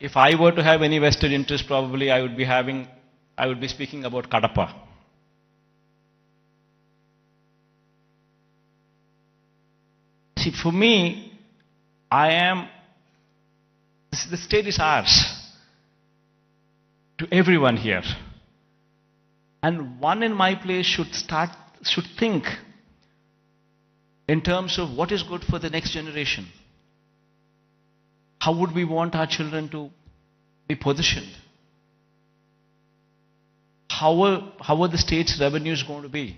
if I were to have any vested interest, probably I would be speaking about Kadapa. See, for me, the state is ours, to everyone here. And one in my place should think in terms of what is good for the next generation. How would we want our children to be positioned? How are the state's revenues going to be?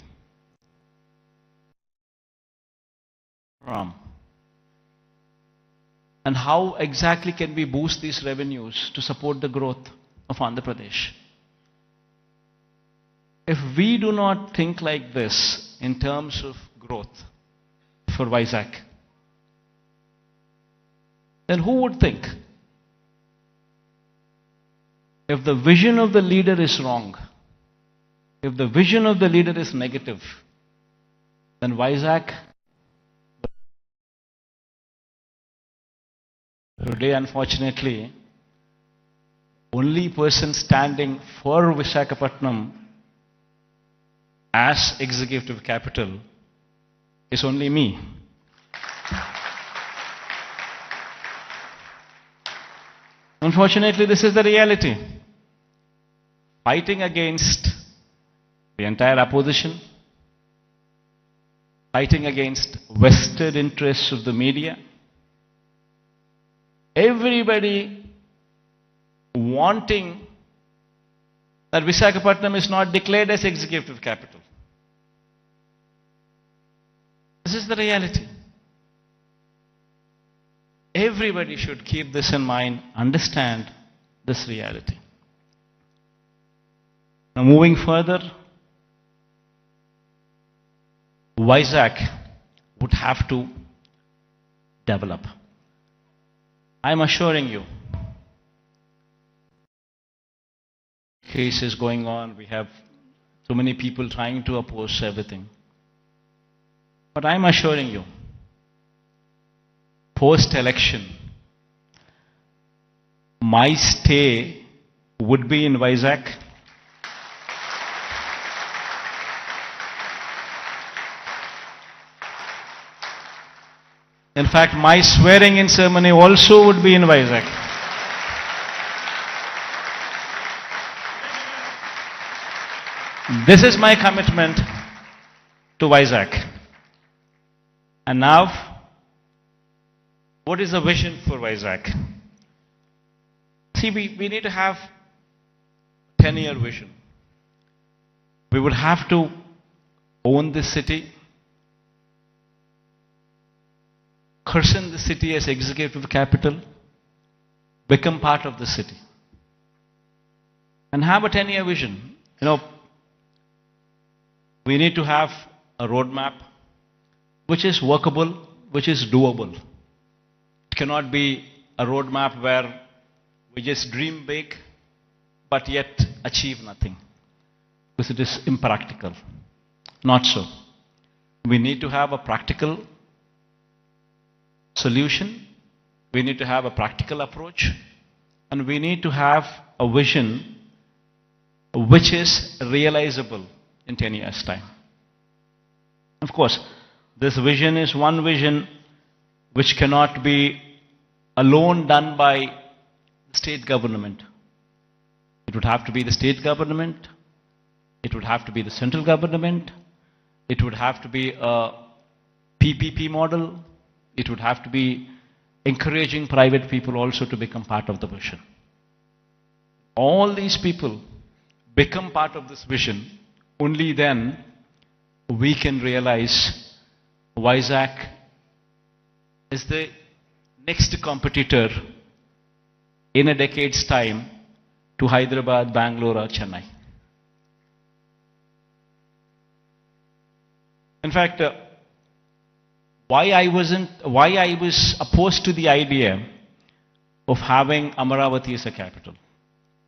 And how exactly can we boost these revenues to support the growth of Andhra Pradesh? If we do not think like this in terms of growth for Vizag, then who would think? If the vision of the leader is wrong, if the vision of the leader is negative, then Vizag today, unfortunately, only person standing for Visakhapatnam as executive capital is only me. Unfortunately, this is the reality. Fighting against the entire opposition, fighting against vested interests of the media, everybody wanting that Visakhapatnam is not declared as executive capital. This is the reality. Everybody should keep this in mind, understand this reality. Now, moving further, Vizag would have to develop. I'm assuring you, cases going on, we have so many people trying to oppose everything. But I'm assuring you, post-election, my stay would be in Vizag. In fact, my swearing-in ceremony also would be in Vizag. This is my commitment to Vizag. And now, what is the vision for Vizag? See, we need to have a 10-year vision. We would have to own this city, christen the city as executive capital, become part of the city, and have a 10-year vision. We need to have a roadmap which is workable, which is doable. It cannot be a roadmap where we just dream big but yet achieve nothing, because it is impractical. Not so. We need to have a practical solution, we need to have a practical approach, and we need to have a vision which is realizable in 10 years' time. Of course, this vision is one vision which cannot be alone done by the state government. It would have to be the state government, it would have to be the central government, it would have to be a PPP model, it would have to be encouraging private people also to become part of the vision. All these people become part of this vision, only then we can realize Vizag is the next competitor in a decade's time to Hyderabad, Bangalore or Chennai. In fact, why I was opposed to the idea of having Amaravati as a capital.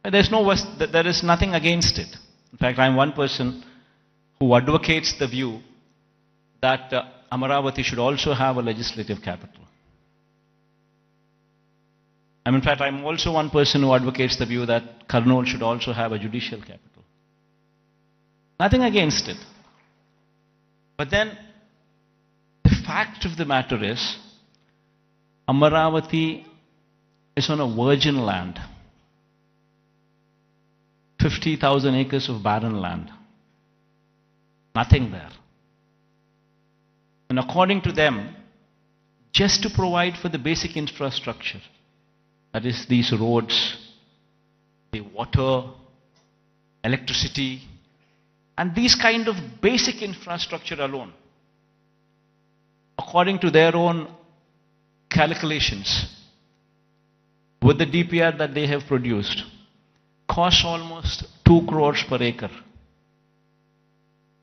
There is nothing against it. In fact, I am one person who advocates the view that Amaravati should also have a legislative capital. In fact, I'm also one person who advocates the view that Kurnool should also have a judicial capital. Nothing against it. But then, the fact of the matter is, Amaravati is on a virgin land. 50,000 acres of barren land. Nothing there. And according to them, just to provide for the basic infrastructure, that is these roads, the water, electricity, and these kind of basic infrastructure alone, according to their own calculations, with the DPR that they have produced, costs almost 2 crores per acre,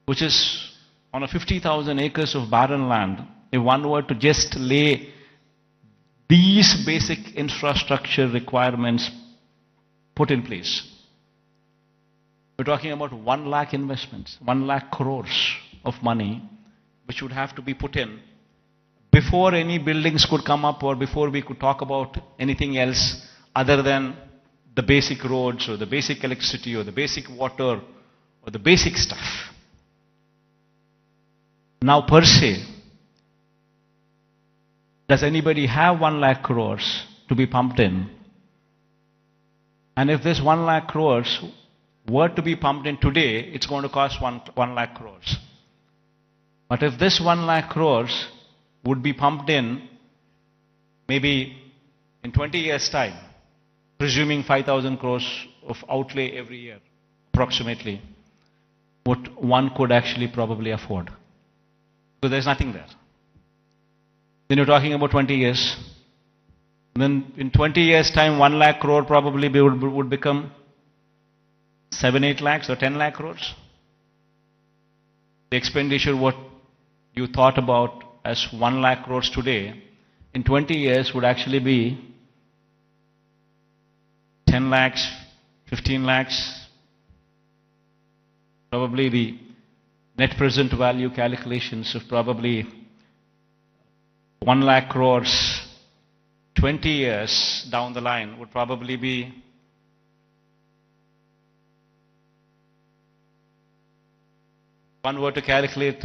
which is on a 50,000 acres of barren land. If one were to just lay these basic infrastructure requirements put in place, we're talking about 1 lakh investments, 1 lakh crores of money, which would have to be put in before any buildings could come up or before we could talk about anything else other than the basic roads or the basic electricity or the basic water or the basic stuff. Now per se, does anybody have 1 lakh crores to be pumped in? And if this 1 lakh crores were to be pumped in today, it's going to cost 1 lakh crores. But if this 1 lakh crores would be pumped in maybe in 20 years' time, presuming 5,000 crores of outlay every year, approximately, what one could actually probably afford. So there's nothing there. Then you're talking about 20 years. Then in 20 years' time, 1 lakh crore probably would become 7-8 lakhs or 10 lakh crores. The expenditure what you thought about as 1 lakh crores today, in 20 years would actually be 10 lakhs, 15 lakhs. Probably the net present value calculations of probably 1 lakh crores 20 years down the line would probably be one were to calculate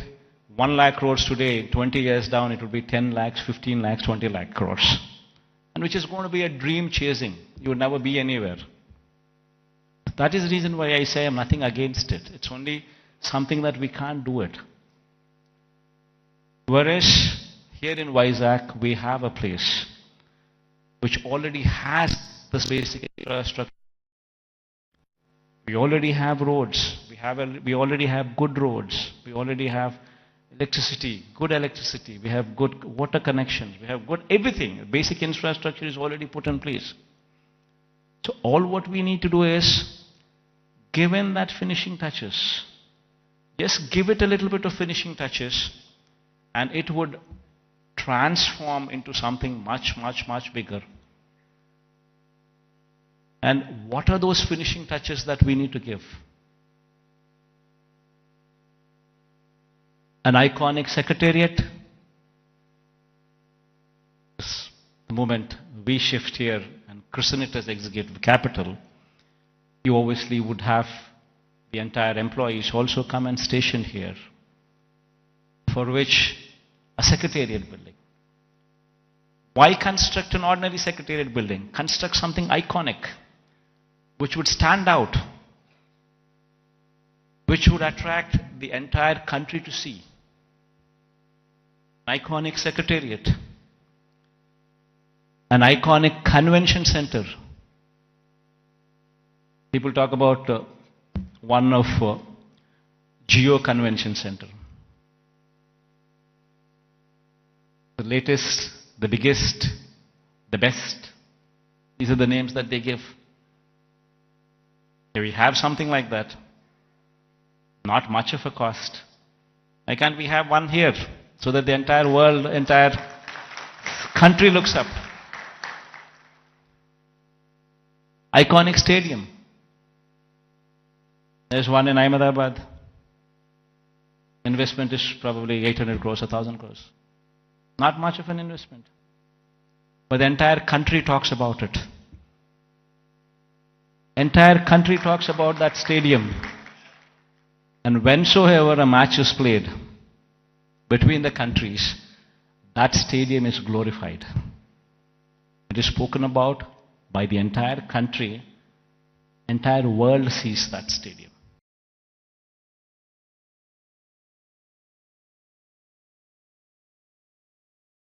1 lakh crores today, 20 years down it would be 10 lakhs, 15 lakhs, 20 lakh crores. And which is going to be a dream chasing. You would never be anywhere. That is the reason why I say I'm nothing against it. It's only something that we can't do it. Whereas here in Vizag, we have a place which already has this basic infrastructure. We already have roads. We already have good roads. We already have electricity, good electricity. We have good water connections. We have good everything. Basic infrastructure is already put in place. So all what we need to do is, given that finishing touches, just give it a little bit of finishing touches, and it would transform into something much, much, much bigger. And what are those finishing touches that we need to give? An iconic secretariat. The moment we shift here and christen it as executive capital, you obviously would have the entire employees also come and station here, for which a secretariat building. Why construct an ordinary secretariat building? Construct something iconic, which would stand out, which would attract the entire country to see. An iconic secretariat, an iconic convention center. People talk about one of Geo Convention Center. The latest, the biggest, the best. These are the names that they give. If we have something like that, not much of a cost. Why can't we have one here so that the entire world, entire country looks up? Iconic stadium. There's one in Ahmedabad. Investment is probably 800 crores, 1,000 crores. Not much of an investment. but the entire country talks about it. Entire country talks about that stadium. And whensoever a match is played between the countries, that stadium is glorified. It is spoken about by the entire country. Entire world sees that stadium.